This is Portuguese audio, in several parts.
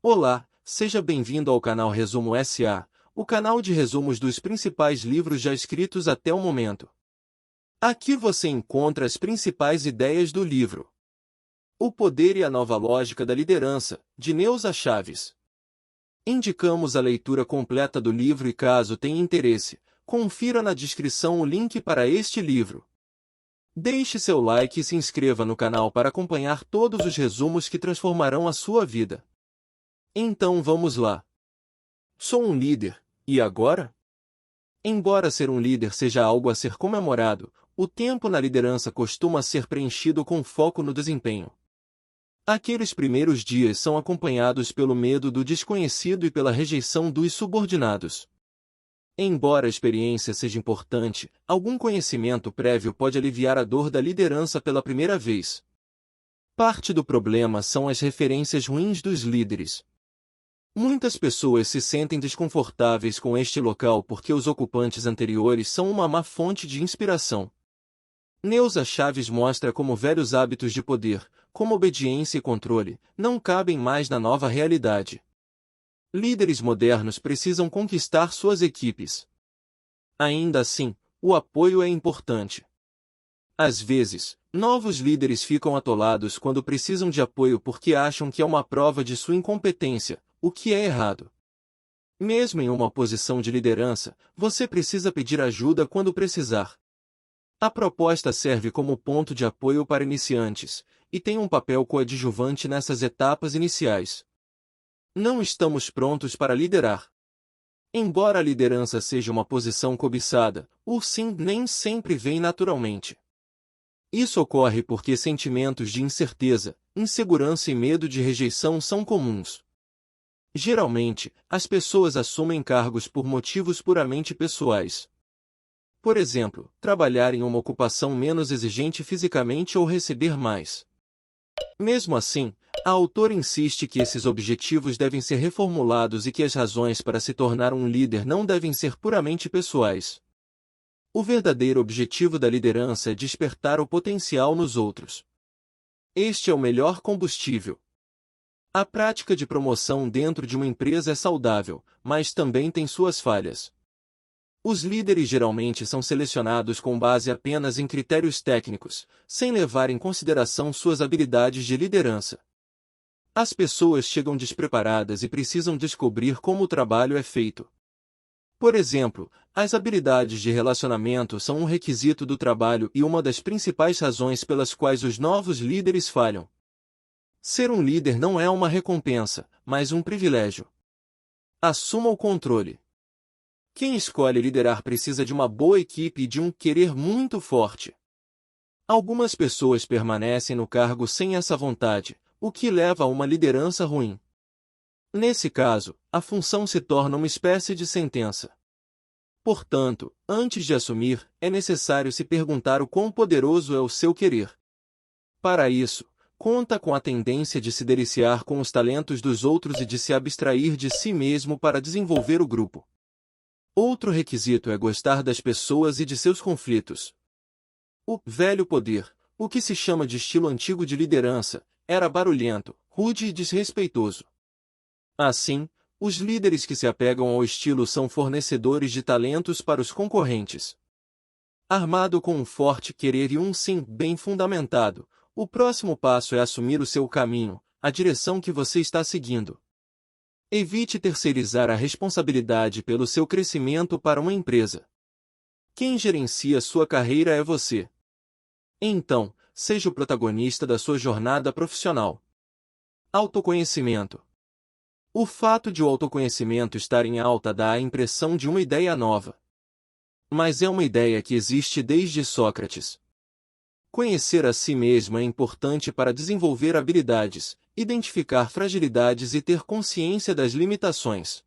Olá, seja bem-vindo ao canal Resumo SA, o canal de resumos dos principais livros já escritos até o momento. Aqui você encontra as principais ideias do livro O Poder e a Nova Lógica da Liderança, de Neuza Chaves. Indicamos a leitura completa do livro e caso tenha interesse, confira na descrição o link para este livro. Deixe seu like e se inscreva no canal para acompanhar todos os resumos que transformarão a sua vida. Então vamos lá. Sou um líder, e agora? Embora ser um líder seja algo a ser comemorado, o tempo na liderança costuma ser preenchido com foco no desempenho. Aqueles primeiros dias são acompanhados pelo medo do desconhecido e pela rejeição dos subordinados. Embora a experiência seja importante, algum conhecimento prévio pode aliviar a dor da liderança pela primeira vez. Parte do problema são as referências ruins dos líderes. Muitas pessoas se sentem desconfortáveis com este local porque os ocupantes anteriores são uma má fonte de inspiração. Neuza Chaves mostra como velhos hábitos de poder, como obediência e controle, não cabem mais na nova realidade. Líderes modernos precisam conquistar suas equipes. Ainda assim, o apoio é importante. Às vezes, novos líderes ficam atolados quando precisam de apoio porque acham que é uma prova de sua incompetência, o que é errado. Mesmo em uma posição de liderança, você precisa pedir ajuda quando precisar. A proposta serve como ponto de apoio para iniciantes, e tem um papel coadjuvante nessas etapas iniciais. Não estamos prontos para liderar. Embora a liderança seja uma posição cobiçada, o sim nem sempre vem naturalmente. Isso ocorre porque sentimentos de incerteza, insegurança e medo de rejeição são comuns. Geralmente, as pessoas assumem cargos por motivos puramente pessoais. Por exemplo, trabalhar em uma ocupação menos exigente fisicamente ou receber mais. Mesmo assim, a autora insiste que esses objetivos devem ser reformulados e que as razões para se tornar um líder não devem ser puramente pessoais. O verdadeiro objetivo da liderança é despertar o potencial nos outros. Este é o melhor combustível. A prática de promoção dentro de uma empresa é saudável, mas também tem suas falhas. Os líderes geralmente são selecionados com base apenas em critérios técnicos, sem levar em consideração suas habilidades de liderança. As pessoas chegam despreparadas e precisam descobrir como o trabalho é feito. Por exemplo, as habilidades de relacionamento são um requisito do trabalho e uma das principais razões pelas quais os novos líderes falham. Ser um líder não é uma recompensa, mas um privilégio. Assuma o controle. Quem escolhe liderar precisa de uma boa equipe e de um querer muito forte. Algumas pessoas permanecem no cargo sem essa vontade, o que leva a uma liderança ruim. Nesse caso, a função se torna uma espécie de sentença. Portanto, antes de assumir, é necessário se perguntar o quão poderoso é o seu querer. Para isso, conta com a tendência de se deliciar com os talentos dos outros e de se abstrair de si mesmo para desenvolver o grupo. Outro requisito é gostar das pessoas e de seus conflitos. O velho poder, o que se chama de estilo antigo de liderança, era barulhento, rude e desrespeitoso. Assim, os líderes que se apegam ao estilo são fornecedores de talentos para os concorrentes. Armado com um forte querer e um sim bem fundamentado, o próximo passo é assumir o seu caminho, a direção que você está seguindo. Evite terceirizar a responsabilidade pelo seu crescimento para uma empresa. Quem gerencia sua carreira é você. Então, seja o protagonista da sua jornada profissional. Autoconhecimento. O fato de o autoconhecimento estar em alta dá a impressão de uma ideia nova. Mas é uma ideia que existe desde Sócrates. Conhecer a si mesmo é importante para desenvolver habilidades, identificar fragilidades e ter consciência das limitações.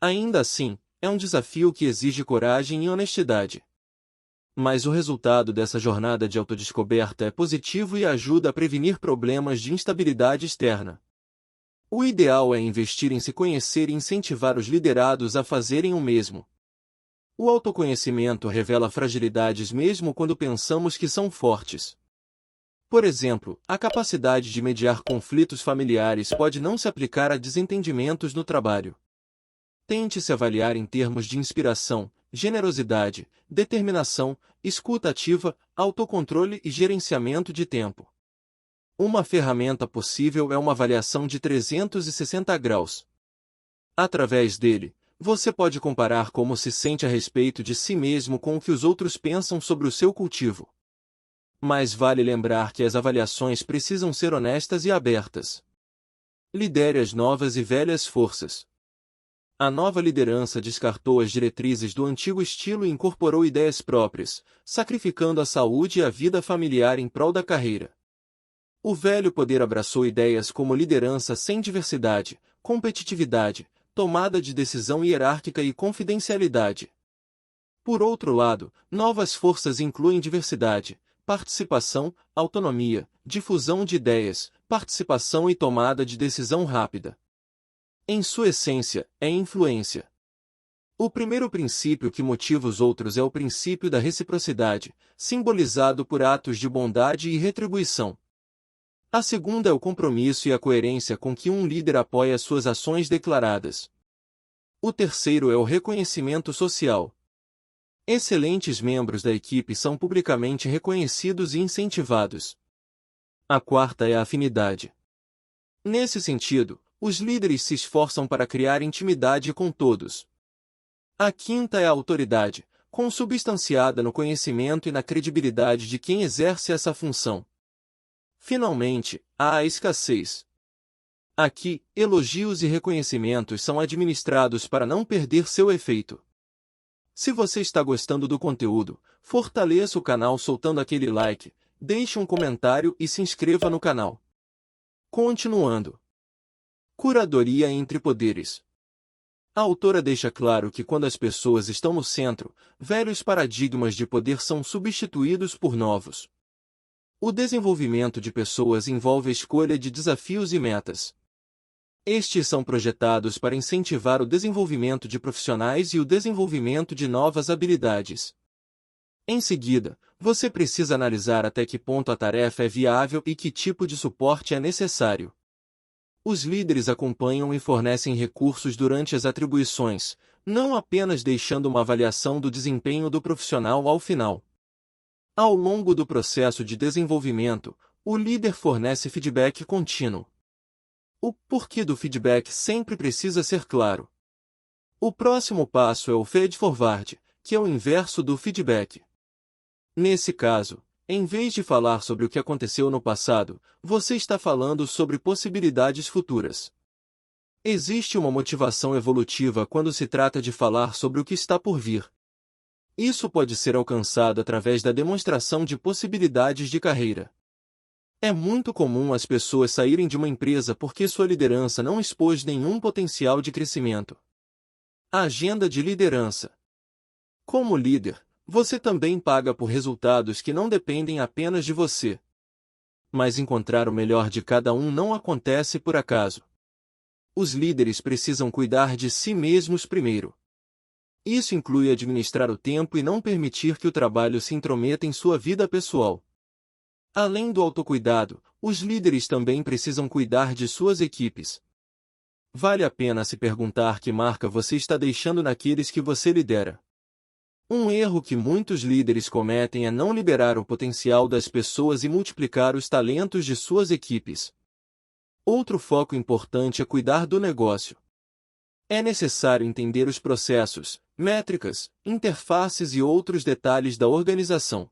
Ainda assim, é um desafio que exige coragem e honestidade. Mas o resultado dessa jornada de autodescoberta é positivo e ajuda a prevenir problemas de instabilidade externa. O ideal é investir em se conhecer e incentivar os liderados a fazerem o mesmo. O autoconhecimento revela fragilidades mesmo quando pensamos que são fortes. Por exemplo, a capacidade de mediar conflitos familiares pode não se aplicar a desentendimentos no trabalho. Tente se avaliar em termos de inspiração, generosidade, determinação, escuta ativa, autocontrole e gerenciamento de tempo. Uma ferramenta possível é uma avaliação de 360 graus. Através dele, você pode comparar como se sente a respeito de si mesmo com o que os outros pensam sobre o seu cultivo. Mas vale lembrar que as avaliações precisam ser honestas e abertas. Lidere as novas e velhas forças. A nova liderança descartou as diretrizes do antigo estilo e incorporou ideias próprias, sacrificando a saúde e a vida familiar em prol da carreira. O velho poder abraçou ideias como liderança sem diversidade, competitividade, tomada de decisão hierárquica e confidencialidade. Por outro lado, novas forças incluem diversidade, participação, autonomia, difusão de ideias, participação e tomada de decisão rápida. Em sua essência, é influência. O primeiro princípio que motiva os outros é o princípio da reciprocidade, simbolizado por atos de bondade e retribuição. A segunda é o compromisso e a coerência com que um líder apoia suas ações declaradas. O terceiro é o reconhecimento social. Excelentes membros da equipe são publicamente reconhecidos e incentivados. A quarta é a afinidade. Nesse sentido, os líderes se esforçam para criar intimidade com todos. A quinta é a autoridade, consubstanciada no conhecimento e na credibilidade de quem exerce essa função. Finalmente, há a escassez. Aqui, elogios e reconhecimentos são administrados para não perder seu efeito. Se você está gostando do conteúdo, fortaleça o canal soltando aquele like, deixe um comentário e se inscreva no canal. Continuando. Curadoria entre poderes. A autora deixa claro que quando as pessoas estão no centro, velhos paradigmas de poder são substituídos por novos. O desenvolvimento de pessoas envolve a escolha de desafios e metas. Estes são projetados para incentivar o desenvolvimento de profissionais e o desenvolvimento de novas habilidades. Em seguida, você precisa analisar até que ponto a tarefa é viável e que tipo de suporte é necessário. Os líderes acompanham e fornecem recursos durante as atribuições, não apenas deixando uma avaliação do desempenho do profissional ao final. Ao longo do processo de desenvolvimento, o líder fornece feedback contínuo. O porquê do feedback sempre precisa ser claro. O próximo passo é o feed-forward, que é o inverso do feedback. Nesse caso, em vez de falar sobre o que aconteceu no passado, você está falando sobre possibilidades futuras. Existe uma motivação evolutiva quando se trata de falar sobre o que está por vir. Isso pode ser alcançado através da demonstração de possibilidades de carreira. É muito comum as pessoas saírem de uma empresa porque sua liderança não expôs nenhum potencial de crescimento. A agenda de liderança. Como líder, você também paga por resultados que não dependem apenas de você. Mas encontrar o melhor de cada um não acontece por acaso. Os líderes precisam cuidar de si mesmos primeiro. Isso inclui administrar o tempo e não permitir que o trabalho se intrometa em sua vida pessoal. Além do autocuidado, os líderes também precisam cuidar de suas equipes. Vale a pena se perguntar que marca você está deixando naqueles que você lidera. Um erro que muitos líderes cometem é não liberar o potencial das pessoas e multiplicar os talentos de suas equipes. Outro foco importante é cuidar do negócio. É necessário entender os processos, métricas, interfaces e outros detalhes da organização.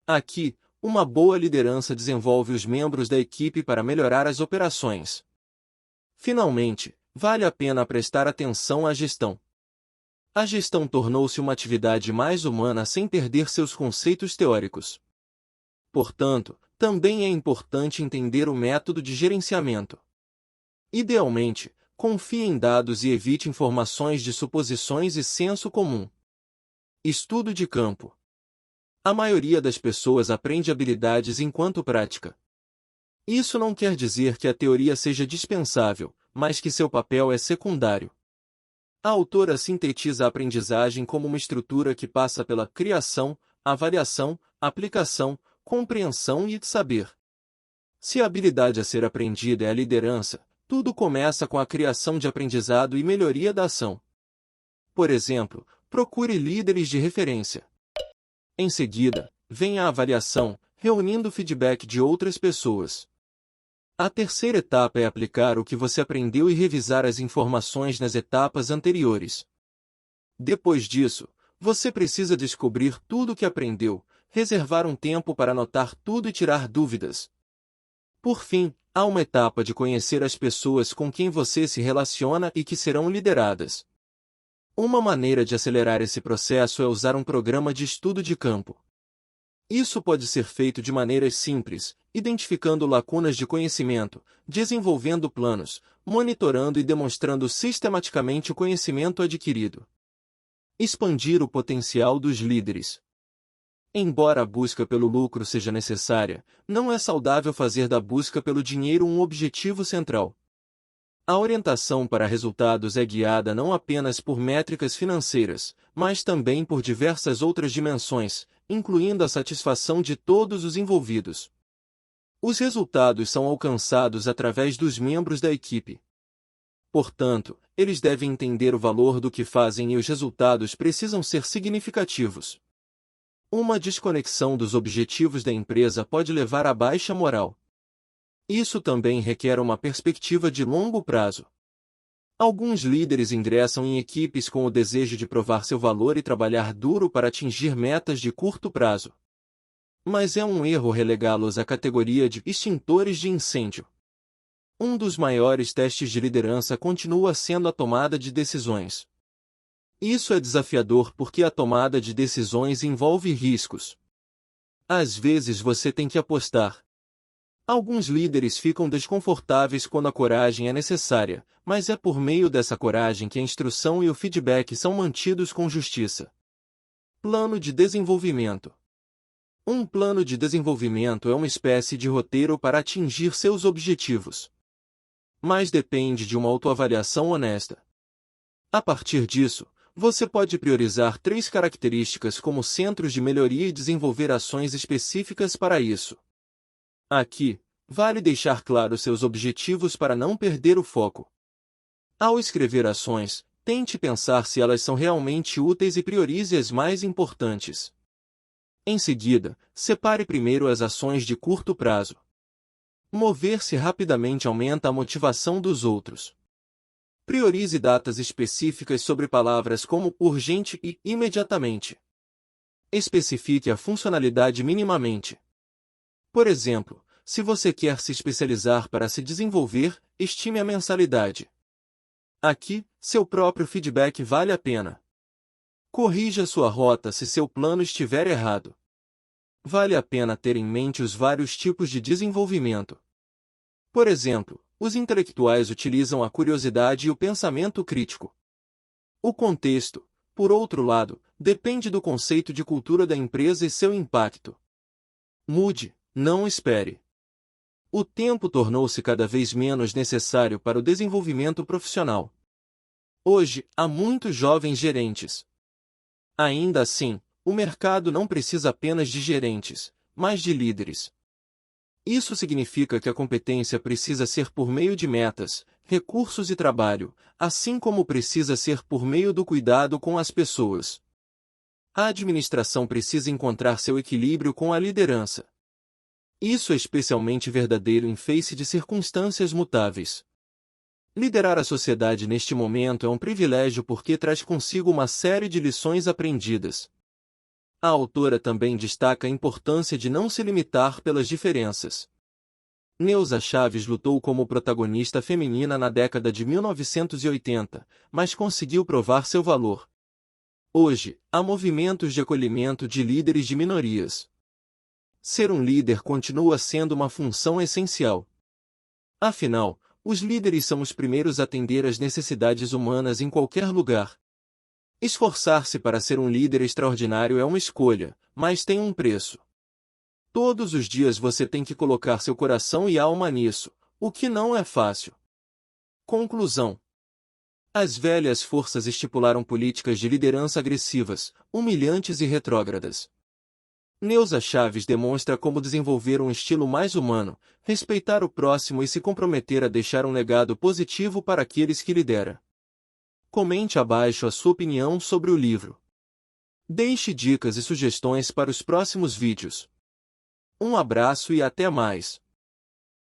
Aqui, uma boa liderança desenvolve os membros da equipe para melhorar as operações. Finalmente, vale a pena prestar atenção à gestão. A gestão tornou-se uma atividade mais humana sem perder seus conceitos teóricos. Portanto, também é importante entender o método de gerenciamento. Idealmente, confie em dados e evite informações de suposições e senso comum. Estudo de campo. A maioria das pessoas aprende habilidades enquanto prática. Isso não quer dizer que a teoria seja dispensável, mas que seu papel é secundário. A autora sintetiza a aprendizagem como uma estrutura que passa pela criação, avaliação, aplicação, compreensão e saber. Se a habilidade a ser aprendida é a liderança, tudo começa com a criação de aprendizado e melhoria da ação. Por exemplo, procure líderes de referência. Em seguida, vem a avaliação, reunindo o feedback de outras pessoas. A terceira etapa é aplicar o que você aprendeu e revisar as informações nas etapas anteriores. Depois disso, você precisa descobrir tudo o que aprendeu, reservar um tempo para anotar tudo e tirar dúvidas. Por fim, há uma etapa de conhecer as pessoas com quem você se relaciona e que serão lideradas. Uma maneira de acelerar esse processo é usar um programa de estudo de campo. Isso pode ser feito de maneiras simples, identificando lacunas de conhecimento, desenvolvendo planos, monitorando e demonstrando sistematicamente o conhecimento adquirido. Expandir o potencial dos líderes. Embora a busca pelo lucro seja necessária, não é saudável fazer da busca pelo dinheiro um objetivo central. A orientação para resultados é guiada não apenas por métricas financeiras, mas também por diversas outras dimensões, incluindo a satisfação de todos os envolvidos. Os resultados são alcançados através dos membros da equipe. Portanto, eles devem entender o valor do que fazem e os resultados precisam ser significativos. Uma desconexão dos objetivos da empresa pode levar à baixa moral. Isso também requer uma perspectiva de longo prazo. Alguns líderes ingressam em equipes com o desejo de provar seu valor e trabalhar duro para atingir metas de curto prazo. Mas é um erro relegá-los à categoria de extintores de incêndio. Um dos maiores testes de liderança continua sendo a tomada de decisões. Isso é desafiador porque a tomada de decisões envolve riscos. Às vezes você tem que apostar. Alguns líderes ficam desconfortáveis quando a coragem é necessária, mas é por meio dessa coragem que a instrução e o feedback são mantidos com justiça. Plano de desenvolvimento. Um plano de desenvolvimento é uma espécie de roteiro para atingir seus objetivos. Mas depende de uma autoavaliação honesta. A partir disso, você pode priorizar 3 características como centros de melhoria e desenvolver ações específicas para isso. Aqui, vale deixar claro seus objetivos para não perder o foco. Ao escrever ações, tente pensar se elas são realmente úteis e priorize as mais importantes. Em seguida, separe primeiro as ações de curto prazo. Mover-se rapidamente aumenta a motivação dos outros. Priorize datas específicas sobre palavras como urgente e imediatamente. Especifique a funcionalidade minimamente. Por exemplo, se você quer se especializar para se desenvolver, estime a mensalidade. Aqui, seu próprio feedback vale a pena. Corrija sua rota se seu plano estiver errado. Vale a pena ter em mente os vários tipos de desenvolvimento. Por exemplo, os intelectuais utilizam a curiosidade e o pensamento crítico. O contexto, por outro lado, depende do conceito de cultura da empresa e seu impacto. Mude, não espere. O tempo tornou-se cada vez menos necessário para o desenvolvimento profissional. Hoje, há muitos jovens gerentes. Ainda assim, o mercado não precisa apenas de gerentes, mas de líderes. Isso significa que a competência precisa ser por meio de metas, recursos e trabalho, assim como precisa ser por meio do cuidado com as pessoas. A administração precisa encontrar seu equilíbrio com a liderança. Isso é especialmente verdadeiro em face de circunstâncias mutáveis. Liderar a sociedade neste momento é um privilégio porque traz consigo uma série de lições aprendidas. A autora também destaca a importância de não se limitar pelas diferenças. Neuza Chaves lutou como protagonista feminina na década de 1980, mas conseguiu provar seu valor. Hoje, há movimentos de acolhimento de líderes de minorias. Ser um líder continua sendo uma função essencial. Afinal, os líderes são os primeiros a atender às necessidades humanas em qualquer lugar. Esforçar-se para ser um líder extraordinário é uma escolha, mas tem um preço. Todos os dias você tem que colocar seu coração e alma nisso, o que não é fácil. Conclusão. As velhas forças estipularam políticas de liderança agressivas, humilhantes e retrógradas. Neuza Chaves demonstra como desenvolver um estilo mais humano, respeitar o próximo e se comprometer a deixar um legado positivo para aqueles que lidera. Comente abaixo a sua opinião sobre o livro. Deixe dicas e sugestões para os próximos vídeos. Um abraço e até mais!